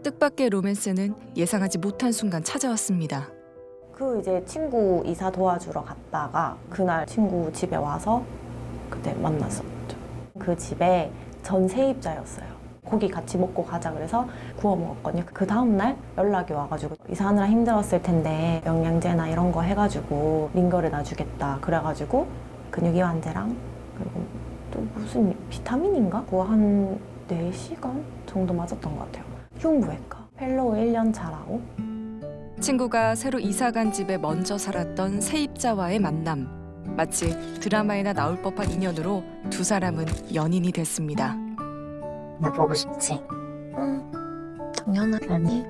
뜻밖의 로맨스는 예상하지 못한 순간 찾아왔습니다. 그 이제 친구 이사 도와주러 갔다가 그날 친구 집에 와서 그때 만났었죠. 그 집에 전 세입자였어요. 고기 같이 먹고 가자 그래서 구워 먹었거든요. 그 다음날 연락이 와가지고 이사하느라 힘들었을 텐데 영양제나 이런 거 해가지고 링거를 놔주겠다. 그래가지고 근육이완제랑 그리고 또 무슨 비타민인가? 그거 한 4시간 정도 맞았던 것 같아요. 흉부외과 펠로우 1년 차라고. 친구가 새로 이사간 집에 먼저 살았던 세입자와의 만남. 마치 드라마에나 나올 법한 인연으로 두 사람은 연인이 됐습니다. 나 보고 싶지? 응, 당연하지.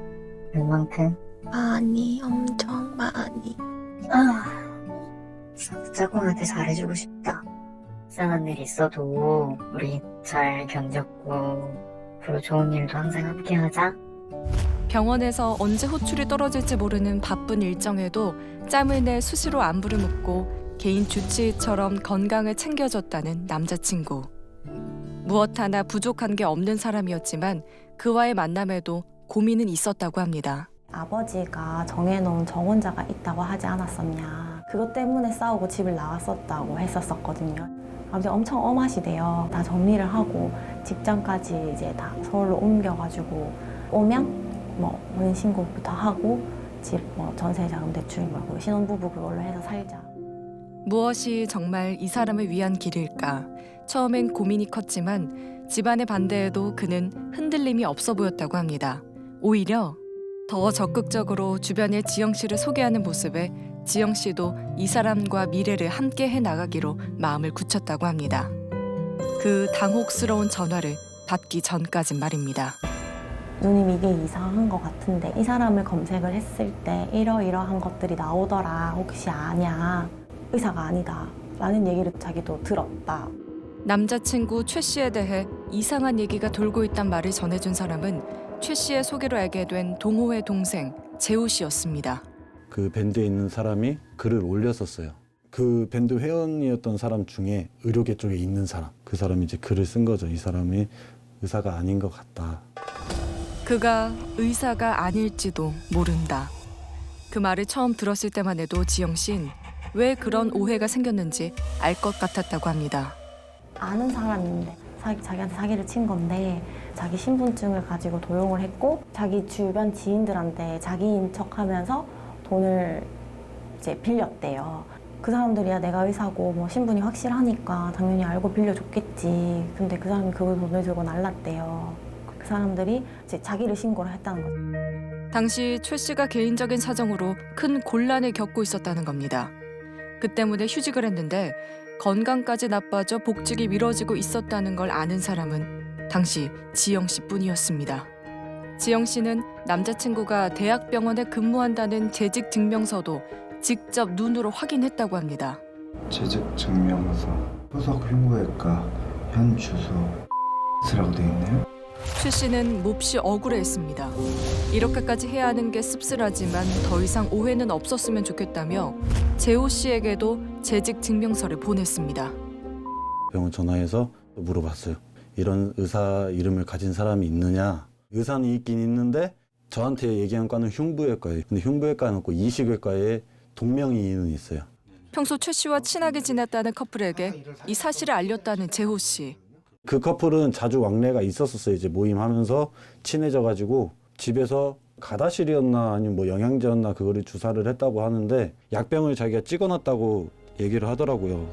얼만큼? 많이, 엄청 많이. 짝꿍한테 잘해주고 싶다. 이상한 일 있어도 우리 잘 견뎠고 앞으로 좋은 일도 항상 함께하자. 병원에서 언제 호출이 떨어질지 모르는 바쁜 일정에도 짬을 내 수시로 안부를 묻고 개인 주치의처럼 건강을 챙겨줬다는 남자친구. 무엇 하나 부족한 게 없는 사람이었지만 그와의 만남에도 고민은 있었다고 합니다. 아버지가 정해놓은 정혼자가 있다고 하지 않았었냐. 그것 때문에 싸우고 집을 나왔었다고 했었거든요. 아버지 엄청 엄하시대요. 다 정리를 하고 직장까지 이제 다 서울로 옮겨가지고 오면 뭐 혼인신고부터 하고 집 뭐 전세자금 대출 뭐 신혼부부 그걸로 해서 살자. 무엇이 정말 이 사람을 위한 길일까? 처음엔 고민이 컸지만 집안의 반대에도 그는 흔들림이 없어 보였다고 합니다. 오히려 더 적극적으로 주변에 지영 씨를 소개하는 모습에 지영 씨도 이 사람과 미래를 함께 해 나가기로 마음을 굳혔다고 합니다. 그 당혹스러운 전화를 받기 전까진 말입니다. 누님 이게 이상한 것 같은데 이 사람을 검색을 했을 때 이러이러한 것들이 나오더라. 혹시 아냐? 의사가 아니다. 라는 얘기를 자기도 들었다. 남자친구 최 씨에 대해 이상한 얘기가 돌고 있단 말을 전해준 사람은 최 씨의 소개로 알게 된 동호회 동생 재호 씨였습니다. 그 밴드에 있는 사람이 글을 올렸었어요. 그 밴드 회원이었던 사람 중에 의료계 쪽에 있는 사람, 그 사람이 이제 글을 쓴 거죠. 이 사람이 의사가 아닌 것 같다. 그가 의사가 아닐지도 모른다. 그 말을 처음 들었을 때만 해도 지영 씨는 왜 그런 오해가 생겼는지 알 것 같았다고 합니다. 아는 사람인데 자기한테 사기를 친 건데 자기 신분증을 가지고 도용을 했고 자기 주변 지인들한테 자기인 척하면서 돈을 이제 빌렸대요. 그 사람들이야 내가 의사고 뭐 신분이 확실하니까 당연히 알고 빌려줬겠지. 근데 그 사람이 그 돈을 들고 날랐대요. 그 사람들이 이제 자기를 신고를 했다는 거죠. 당시 최 씨가 개인적인 사정으로 큰 곤란을 겪고 있었다는 겁니다. 그 때문에 휴직을 했는데 건강까지 나빠져 복직이 미뤄지고 있었다는 걸 아는 사람은 당시 지영 씨뿐이었습니다. 지영 씨는 남자친구가 대학병원에 근무한다는 재직 증명서도 직접 눈으로 확인했다고 합니다. 재직 증명서, 소속 흉부외과, 현 주소 라고 돼 있네요. 최 씨는 몹시 억울해했습니다. 이렇게까지 해야 하는 게 씁쓸하지만 더 이상 오해는 없었으면 좋겠다며 재호 씨에게도 재직 증명서를 보냈습니다. 병원 전화해서 물어봤어요. 이런 의사 이름을 가진 사람이 있느냐. 의사는 있긴 있는데 저한테 얘기한 과는 흉부외과예요. 근데 흉부외과는 없고 이식외과에 동명이인은 있어요. 평소 최 씨와 친하게 지냈다는 커플에게 이 사실을 알렸다는 재호 씨. 그 커플은 자주 왕래가 있었어요. 이제 모임하면서 친해져가지고 집에서 가다실이었나 아니면 뭐 영양제였나 그거를 주사를 했다고 하는데 약병을 자기가 찍어놨다고 얘기를 하더라고요.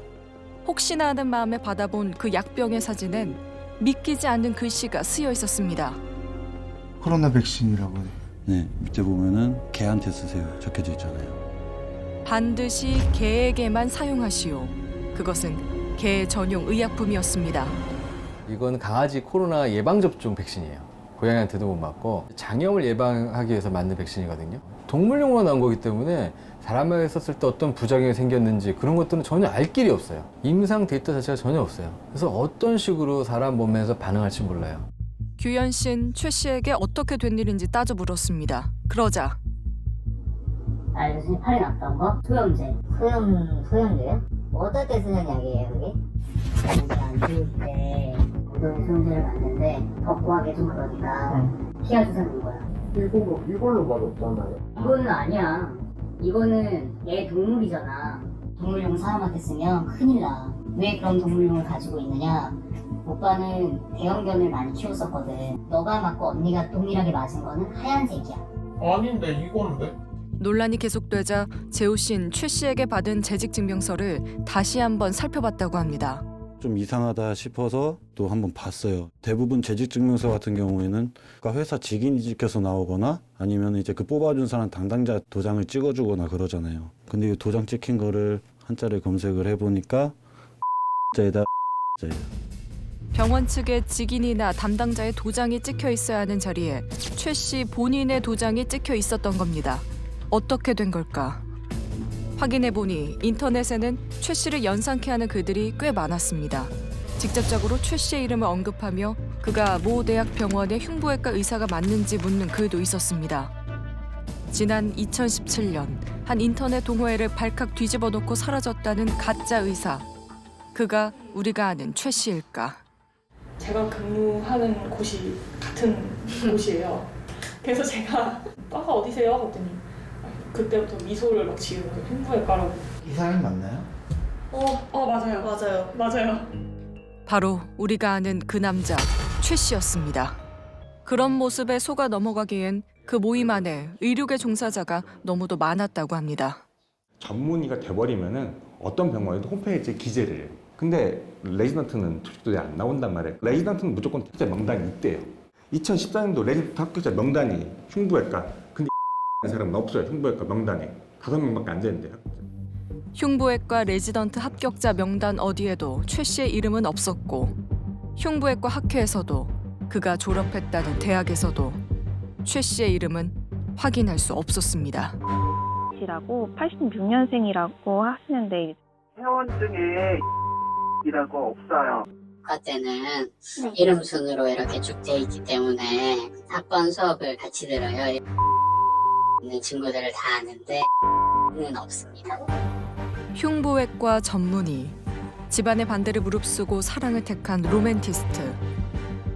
혹시나 하는 마음에 받아본 그 약병의 사진엔 믿기지 않는 글씨가 쓰여 있었습니다. 코로나 백신이라고 해. 네, 밑에 보면은 개한테 쓰세요. 적혀져 있잖아요. 반드시 개에게만 사용하시오. 그것은 개 전용 의약품이었습니다. 이건 강아지 코로나 예방접종 백신이에요. 고양이한테도 못 맞고 장염을 예방하기 위해서 만든 백신이거든요. 동물용으로 나온 거기 때문에 사람에게 썼을 때 어떤 부작용이 생겼는지 그런 것들은 전혀 알 길이 없어요. 임상 데이터 자체가 전혀 없어요. 그래서 어떤 식으로 사람 몸에서 반응할지 몰라요. 규현 씨는 최 씨에게 어떻게 된 일인지 따져 물었습니다. 그러자 요즘 팔에 났던 거? 소염제. 소염제요? 어떻게 쓰는 약이에요, 그게? 몸이 안 좋을 때 고동의 소염제를 맞는데 덥고 하게 좀 그러니까 피아 주사는 거야. 이걸로 맞았잖아요. 이거는 아니야. 이거는 얘 동물이잖아. 동물용 사람한테 쓰면 큰일 나. 왜 그런 동물용을 가지고 있느냐? 오빠는 대형견을 많이 키웠었거든. 너가 맞고 언니가 동일하게 맞은 거는 하얀색이야. 아닌데 이건데? 논란이 계속되자 재호 씨는 최 씨에게 받은 재직증명서를 다시 한번 살펴봤다고 합니다. 좀 이상하다 싶어서 또 한번 봤어요. 대부분 재직증명서 같은 경우에는 그러니까 회사 직인이 찍혀서 나오거나 아니면 이제 그 뽑아준 사람 담당자 도장을 찍어주거나 그러잖아요. 근데 이 도장 찍힌 거를 한자를 검색을 해보니까 자에다 자예요. 병원 측의 직인이나 담당자의 도장이 찍혀 있어야 하는 자리에 최 씨 본인의 도장이 찍혀 있었던 겁니다. 어떻게 된 걸까? 확인해보니 인터넷에는 최 씨를 연상케 하는 글들이 꽤 많았습니다. 직접적으로 최 씨의 이름을 언급하며 그가 모 대학 병원의 흉부외과 의사가 맞는지 묻는 글도 있었습니다. 지난 2017년 한 인터넷 동호회를 발칵 뒤집어 놓고 사라졌다는 가짜 의사. 그가 우리가 아는 최 씨일까? 제가 근무하는 곳이 같은 곳이에요. 그래서 제가 과가 어디세요? 그랬더니 그때부터 미소를 막 지으면서 흉부외과라고. 이 사람이 맞나요? 맞아요. 바로 우리가 아는 그 남자 최 씨였습니다. 그런 모습에 속아 넘어가기엔 그 모임 안에 의료계 종사자가 너무도 많았다고 합니다. 전문의가 돼버리면은 어떤 병원에도 홈페이지에 기재를 해요. 근데 레지던트는 조직도에 안 나온단 말이에요. 레지던트는 무조건 합격자 명단이 있대요. 2014년도 레지던트 합격자 명단이 흉부외과. 근데 사람은 없어요. 흉부외과 명단에 5명밖에 안 되는데. 흉부외과 레지던트 합격자 명단 어디에도 최 씨의 이름은 없었고 흉부외과 학회에서도 그가 졸업했다는 대학에서도 최 씨의 이름은 확인할 수 없었습니다. 라고 86년생이라고 하시는데 회원증에 이라고 없어요. 과때는 이름 순으로 이렇게 쭉 돼 있기 때문에 학번 수업을 같이 들어요. 있는 친구들을 다 아는데 는 없습니다. 흉부외과 전문의, 집안의 반대를 무릅쓰고 사랑을 택한 로맨티스트.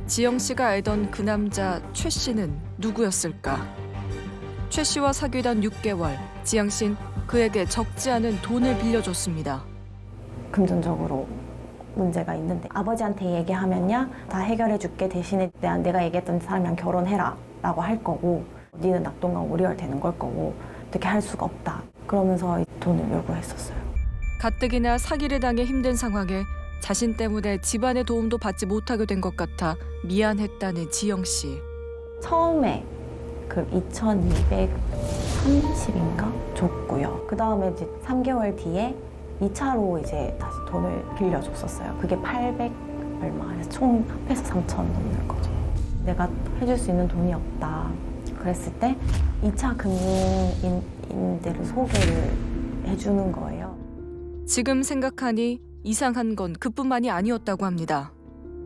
지영 씨가 알던 그 남자 최 씨는 누구였을까? 최 씨와 사귀던 6개월, 지영 씨는 그에게 적지 않은 돈을 빌려줬습니다. 금전적으로 문제가 있는데 아버지한테 얘기하면야 다 해결해줄게 대신에 내가 얘기했던 사람이랑 결혼해라 라고 할 거고 니는 낙동강 오리얼 되는 걸 거고 어떻게 할 수가 없다. 그러면서 이 돈을 요구했었어요. 가뜩이나 사기를 당해 힘든 상황에 자신 때문에 집안의 도움도 받지 못하게 된 것 같아 미안했다는 지영 씨. 처음에 그 2,230인가 줬고요. 그 다음에 이제 3개월 뒤에 2차로 이제 다시 돈을 빌려줬었어요. 그게 800 얼마, 그래서 총 합해서 3,000 넘는 거죠. 내가 해줄 수 있는 돈이 없다. 그랬을 때 2차 금융인들을 소개를 해주는 거예요. 지금 생각하니 이상한 건 그뿐만이 아니었다고 합니다.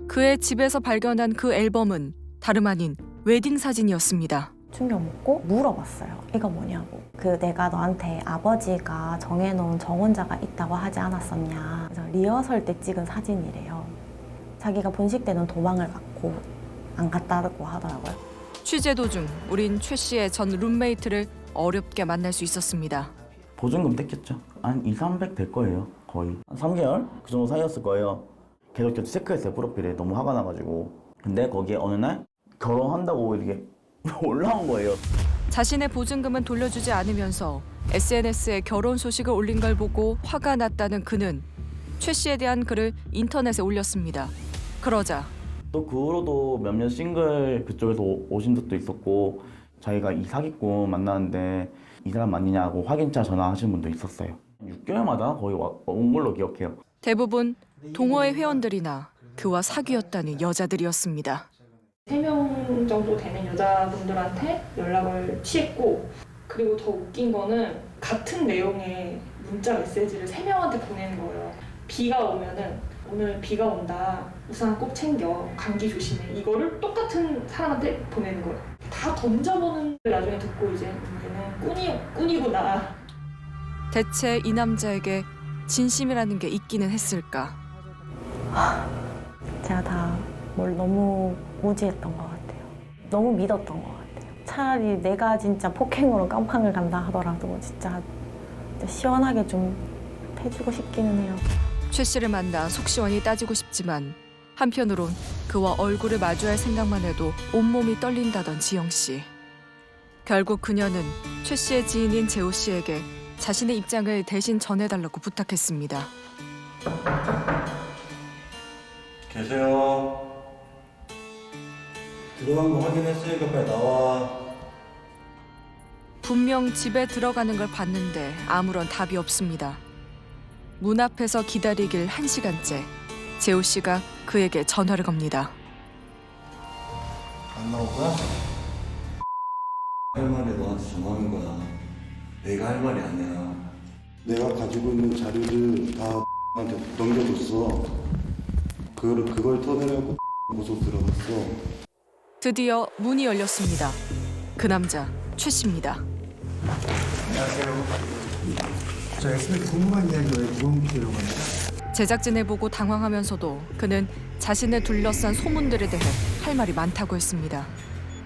그의 집에서 발견한 그 앨범은 다름 아닌 웨딩 사진이었습니다. 충격 먹고 물어봤어요. 이거 뭐냐고. 그 내가 너한테 아버지가 정해놓은 정혼자가 있다고 하지 않았었냐. 그래서 리허설 때 찍은 사진이래요. 자기가 본식 때는 도망을 갔고 안 갔다고 하더라고요. 취재 도중 우린 최 씨의 전 룸메이트를 어렵게 만날 수 있었습니다. 보증금 떼겠죠. 한 200~300 될 거예요. 거의 한 3개월? 그 정도 사이였을 거예요. 계속 체크했어요. 프로필에. 너무 화가 나가지고. 근데 거기에 어느 날 결혼한다고 이렇게 올라온 거예요. 자신의 보증금은 돌려주지 않으면서 SNS에 결혼 소식을 올린 걸 보고 화가 났다는 그는 최 씨에 대한 글을 인터넷에 올렸습니다. 그러자 또 그 후로도 몇몇 싱글 그쪽에서 오신 적도 있었고 자기가 이 사기꾼 만나는데 이 사람 맞느냐고 확인차 전화하신 분도 있었어요. 6개월마다 거의 온 걸로 기억해요. 대부분 동호회 회원들이나 그와 사귀었다는 여자들이었습니다. 3명 정도 되는 여자분들한테 연락을 취했고 그리고 더 웃긴 거는 같은 내용의 문자 메시지를 3명한테 보내는 거예요. 비가 오면은 오늘 비가 온다. 우산 꼭 챙겨. 감기 조심해. 이거를 똑같은 사람한테 보내는 거예요. 다 던져보는 걸 나중에 듣고 이제 얘는 꾼이구나. 대체 이 남자에게 진심이라는 게 있기는 했을까? 제가 다 뭘 너무 무지했던 것 같아요. 너무 믿었던 것 같아요. 차라리 내가 진짜 폭행으로 깜빵을 간다 하더라도 진짜 시원하게 좀 해주고 싶기는 해요. 최 씨를 만나 속 시원히 따지고 싶지만 한편으론 그와 얼굴을 마주할 생각만 해도 온몸이 떨린다던 지영 씨. 결국 그녀는 최 씨의 지인인 재호 씨에게 자신의 입장을 대신 전해달라고 부탁했습니다. 계세요. 들어간 거 확인했으니까 빨리 나와. 분명 집에 들어가는 걸 봤는데 아무런 답이 없습니다. 문 앞에서 기다리길 1시간째 재호 씨가 그에게 전화를 겁니다. 안 나올 거야? 할 말이 너한테 전화하는 거야. 내가 할 말이 아니야. 내가 가지고 있는 자료를 다 한테 넘겨줬어. 그걸 터내려고 고소 들어갔어. 드디어 문이 열렸습니다. 그 남자 최 씨입니다. 안녕하세요. 저 SBS 궁금한 이야기에 무언기 들어가요. 제작진을 보고 당황하면서도 그는 자신을 둘러싼 소문들에 대해 할 말이 많다고 했습니다.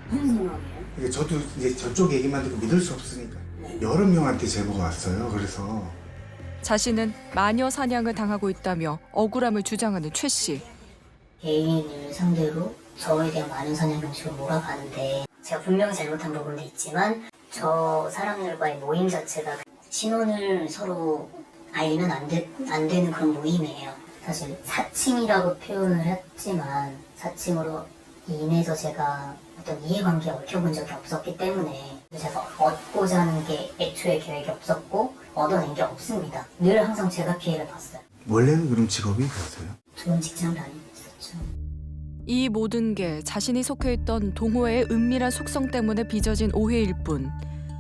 무슨 생각이에요? 이게 저도 이제 저쪽 얘기만 듣고 믿을 수 없으니까 여러 명한테 제보가 왔어요. 그래서 자신은 마녀 사냥을 당하고 있다며 억울함을 주장하는 최 씨. 개인을 상대로 저에 대한 많은 사냥 형식을 몰아가는데 제가 분명히 잘못한 부분도 있지만 저 사람들과의 모임 자체가 신원을 서로 알면 안 되는 그런 모임이에요. 사실 사칭이라고 표현을 했지만 사칭으로 인해서 제가 어떤 이해관계에 얽혀본 적이 없었기 때문에 제가 얻고자 하는 게 애초에 계획이 없었고 얻어낸 게 없습니다. 늘 항상 제가 피해를 봤어요. 원래는 그럼 직업이 뭐세요? 좋은 직장을 다니고 있었죠. 이 모든 게 자신이 속해 있던 동호회의 은밀한 속성 때문에 빚어진 오해일 뿐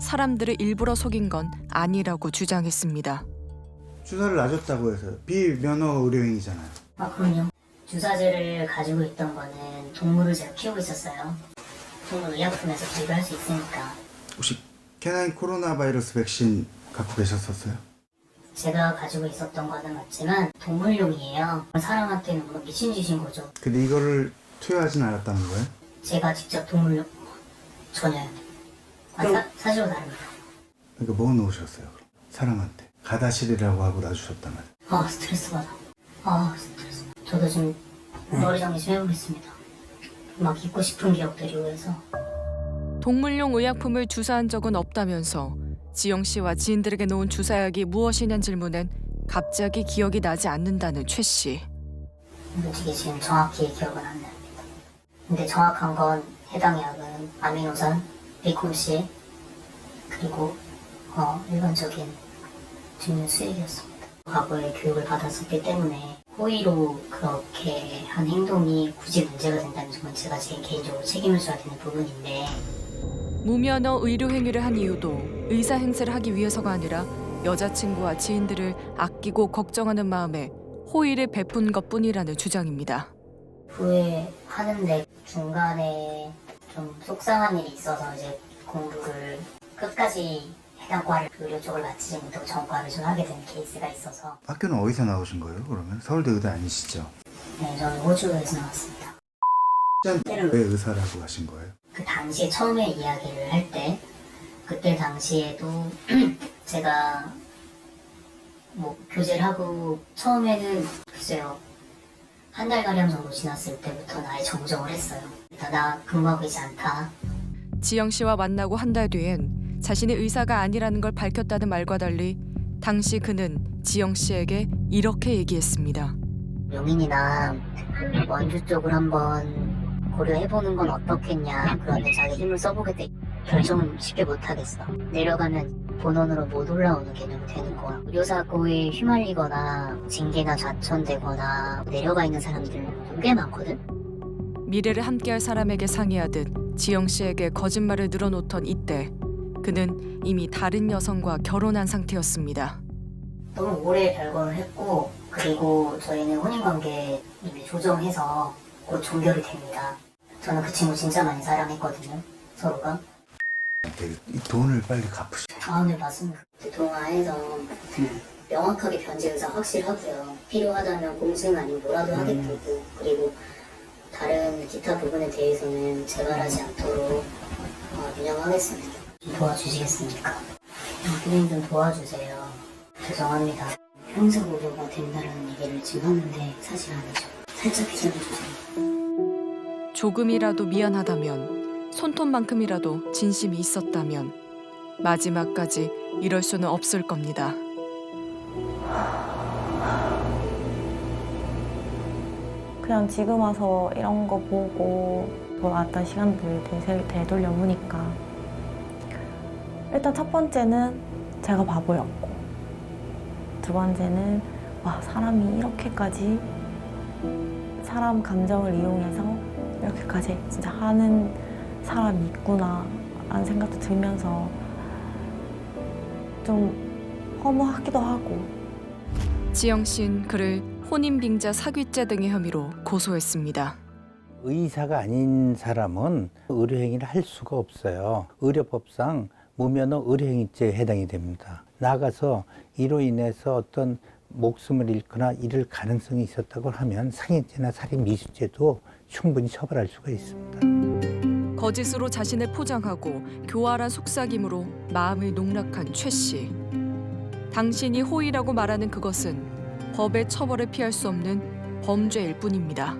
사람들을 일부러 속인 건 아니라고 주장했습니다. 주사를 놔줬다고 해서 비면허 의료인이잖아요. 아 그럼요. 주사제를 가지고 있던 거는 동물을 제가 키우고 있었어요. 동물 의약품에서 구입을 할 수 있으니까. 혹시 캐나인 코로나 바이러스 백신 갖고 계셨었어요? 제가 가지고 있었던 거는 맞지만 동물용이에요. 사람한테는 뭔가 미친 짓인 거죠. 근데 이거를 투여하진 않았다는 거예요? 제가 직접 동물용 전혀요. 사실은 다릅니다. 그러니까 뭐 넣으셨어요? 그럼? 사람한테 가다실이라고 하고 놔주셨단 말이에요. 아 스트레스 받아. 스트레스. 저도 지금 머리 정리 좀 해보겠습니다. 막 잊고 싶은 기억들이 오해서. 동물용 의약품을 주사한 적은 없다면서 지영 씨와 지인들에게 놓은 주사약이 무엇이냐는 질문엔 갑자기 기억이 나지 않는다는 최 씨. 솔직히 지금 정확히 기억은 안 납니다. 근데 정확한 건 해당 약은 아미노산, 비콤씨 그리고 일반적인 증류 수액이었습니다. 과거에 교육을 받았었기 때문에 호의로 그렇게 한 행동이 굳이 문제가 된다는 점은 제가 제 개인적으로 책임을 져야 되는 부분인데 무면허 의료 행위를 한 이유도 의사 행세를 하기 위해서가 아니라 여자친구와 지인들을 아끼고 걱정하는 마음에 호의를 베푼 것뿐이라는 주장입니다. 후회하는데 중간에 좀 속상한 일이 있어서 이제 공부를 끝까지 해당 과를 의료 쪽을 마치지 못하고 전과를 좀 하게 된 케이스가 있어서. 학교는 어디서 나오신 거예요? 그러면 서울대 의대 아니시죠? 네, 저는 호주에서 나왔습니다. 왜 의사라고 하신 거예요? 그 당시에 처음에 이야기를 할 때 그때 당시에도 제가 뭐 교제를 하고 처음에는 글쎄요 한 달가량 정도 지났을 때부터 아예 정정을 했어요. 나 근무하고 있지 않다. 지영 씨와 만나고 한 달 뒤엔 자신이 의사가 아니라는 걸 밝혔다는 말과 달리 당시 그는 지영 씨에게 이렇게 얘기했습니다. 용인이나 원주 쪽을 한번 고려해보는 건 어떻겠냐. 그런데 자기 힘을 써보겠다. 결정은 쉽게 못하겠어. 내려가면 본원으로 못 올라오는 개념이 되는 거야. 의료사고에 휘말리거나 징계가 좌천되거나 내려가 있는 사람들 꽤 많거든. 미래를 함께할 사람에게 상의하듯 지영 씨에게 거짓말을 늘어놓던 이때 그는 이미 다른 여성과 결혼한 상태였습니다. 너무 오래 별거를 했고 그리고 저희는 혼인관계 이미 조정해서 곧 종결이 됩니다. 저는 그 친구 진짜 많이 사랑했거든요. 서로가. 이 돈을 빨리 갚으시. 네 맞습니다. 동화해서 명확하게 변제 의사 확실하고요. 필요하다면 공증 아니면 뭐라도 하겠다고 그리고 다른 기타 부분에 대해서는 재발하지 않도록 유념하겠습니다. 도와주시겠습니까? 선생님 좀 도와주세요. 죄송합니다. 형사 고소가 된다라는 얘기를 지금 하는데 사실 아니죠. 살짝 기다려주세요. 조금이라도 미안하다면, 손톱만큼이라도 진심이 있었다면 마지막까지 이럴 수는 없을 겁니다. 그냥 지금 와서 이런 거 보고 돌아왔던 시간들 되돌려보니까 일단 첫 번째는 제가 바보였고, 두 번째는 와, 사람이 이렇게까지 사람 감정을 이용해서 이렇게까지 진짜 하는 사람이 있구나 라는 생각도 들면서 좀 허무하기도 하고. 지영 씨는 그를 혼인빙자 사귀죄 등의 혐의로 고소했습니다. 의사가 아닌 사람은 의료행위를 할 수가 없어요. 의료법상 무면허 의료행위죄에 해당이 됩니다. 나가서 이로 인해서 어떤 목숨을 잃거나 잃을 가능성이 있었다고 하면 상해죄나 살인 미수죄도 충분히 처벌할 수가 있습니다. 거짓으로 자신을 포장하고 교활한 속삭임으로 마음을 농락한 최 씨. 당신이 호의라고 말하는 그것은 법의 처벌을 피할 수 없는 범죄일 뿐입니다.